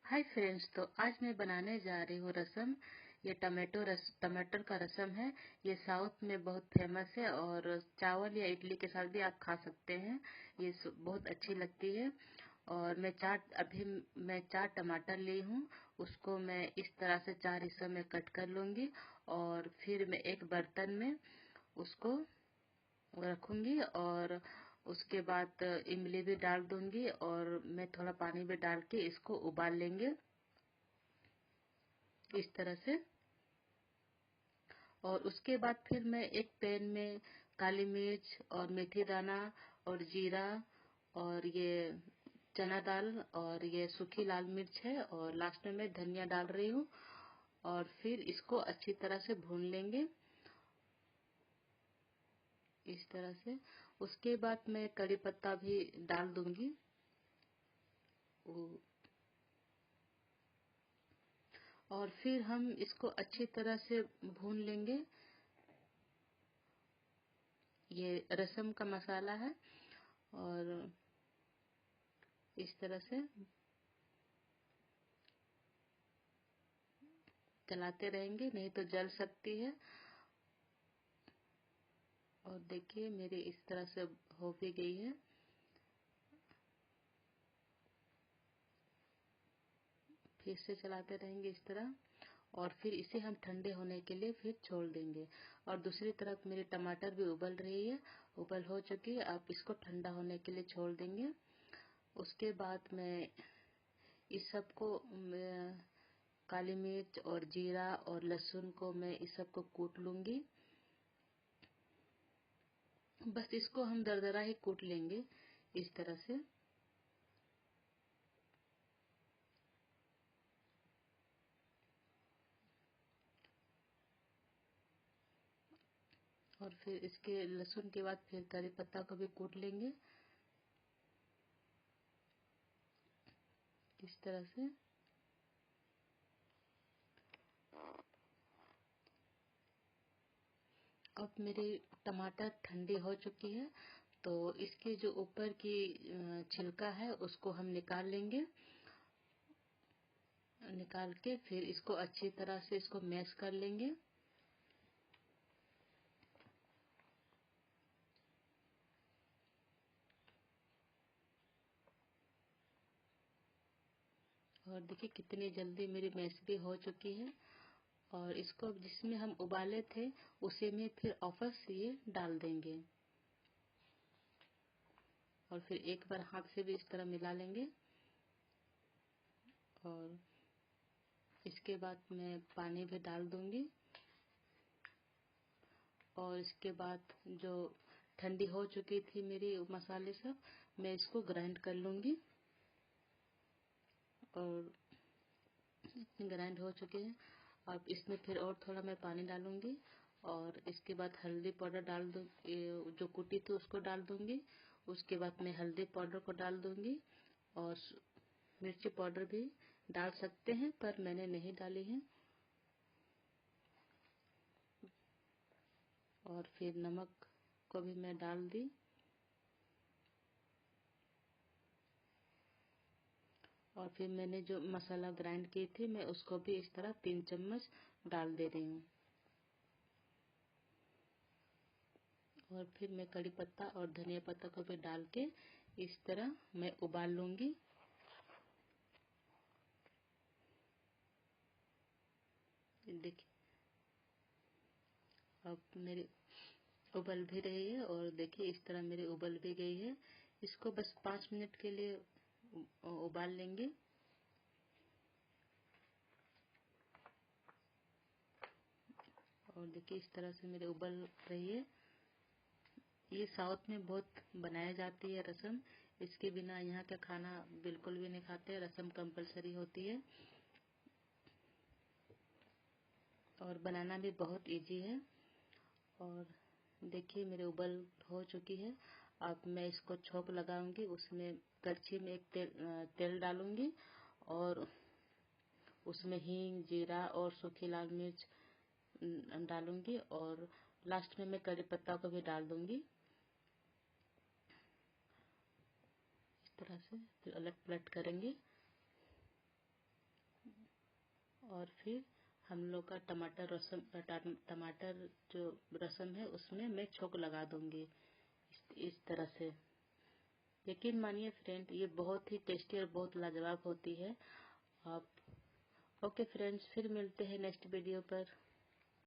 Hi friends, तो आज मैं बनाने जा रही हूँ रसम। ये टमाटर का रसम है। ये साउथ में बहुत फेमस है और चावल या इडली के साथ भी आप खा सकते हैं। ये बहुत अच्छी लगती है। और मैं चार टमाटर ली हूँ। उसको मैं इस तरह से चार हिस्सों में कट कर लूंगी और फिर मैं एक बर्तन में उसको रखूंगी और उसके बाद इमली भी डाल दूंगी और मैं थोड़ा पानी भी डाल के इसको उबाल लेंगे इस तरह से। और उसके बाद फिर मैं एक पैन में काली मिर्च और मेथी दाना और जीरा और ये चना दाल और ये सूखी लाल मिर्च है और लास्ट में मैं धनिया डाल रही हूँ और फिर इसको अच्छी तरह से भून लेंगे इस तरह से। उसके बाद मैं कड़ी पत्ता भी डाल दूंगी और फिर हम इसको अच्छी तरह से भून लेंगे। ये रसम का मसाला है और इस तरह से चलाते रहेंगे, नहीं तो जल सकती है। और देखिए मेरी इस तरह से हो भी गई है। फिर से चलाते रहेंगे इस तरह और फिर इसे हम ठंडे होने के लिए फिर छोड़ देंगे। और दूसरी तरफ मेरी टमाटर भी उबल रही है, उबल हो चुकी है। आप इसको ठंडा होने के लिए छोड़ देंगे। उसके बाद मैं इस सबको काली मिर्च और जीरा और लहसुन को मैं इस सबको कूट लूंगी। बस इसको हम दरदरा ही कूट लेंगे इस तरह से। और फिर इसके लहसुन के बाद फिर करी पत्ता को भी कूट लेंगे इस तरह से। अब मेरी टमाटर ठंडी हो चुकी है, तो इसके जो ऊपर की छिलका है उसको हम निकाल लेंगे। निकाल के फिर इसको अच्छी तरह से इसको मैश कर लेंगे। और देखिए कितनी जल्दी मेरी मैश भी हो चुकी है। और इसको जिसमें हम उबाले थे उसी में फिर वापस ये डाल देंगे और फिर एक बार हाथ से भी इस तरह मिला लेंगे। और इसके बाद मैं पानी भी डाल दूंगी और इसके बाद जो ठंडी हो चुकी थी मेरी मसाले सब, मैं इसको ग्राइंड कर लूंगी। और ग्राइंड हो चुके हैं। अब इसमें फिर और थोड़ा मैं पानी डालूंगी और इसके बाद हल्दी पाउडर डाल दूँ, जो कुटी थी उसको डाल दूंगी। उसके बाद मैं हल्दी पाउडर को डाल दूंगी और मिर्ची पाउडर भी डाल सकते हैं पर मैंने नहीं डाली है। और फिर नमक को भी मैं डाल दी। और फिर मैंने जो मसाला ग्राइंड की थी मैं उसको भी इस तरह 3 चम्मच डाल दे रही हूँ। और फिर मैं कड़ी पत्ता और धनिया पत्ता को भी डाल के इस तरह मैं उबाल लूंगी। देखिए अब मेरी उबल भी रही है और देखिए इस तरह मेरी उबल भी गई है। इसको बस 5 मिनट के लिए उबाल लेंगे। और देखिए इस तरह से मेरे उबल रही है। ये साउथ में बहुत बनाया जाती है रसम। इसके बिना यहाँ का खाना बिल्कुल भी नहीं खाते। रसम कंपलसरी होती है और बनाना भी बहुत इजी है। और देखिए मेरे उबल हो चुकी है। अब मैं इसको छोंक लगाऊंगी। उसमें कड़छी में एक तेल डालूंगी और उसमें हींग, जीरा और सूखी लाल मिर्च डालूंगी और लास्ट में मैं करी पत्ता को भी डाल दूंगी इस तरह से। फिर अलट पलट करेंगे। और फिर हम लोग का टमाटर जो रसम है उसमें मैं छोंक लगा दूंगी इस तरह से। यकीन मानिए फ्रेंड, ये बहुत ही टेस्टी और बहुत लाजवाब होती है। आप ओके फ्रेंड्स, फिर मिलते हैं नेक्स्ट वीडियो पर।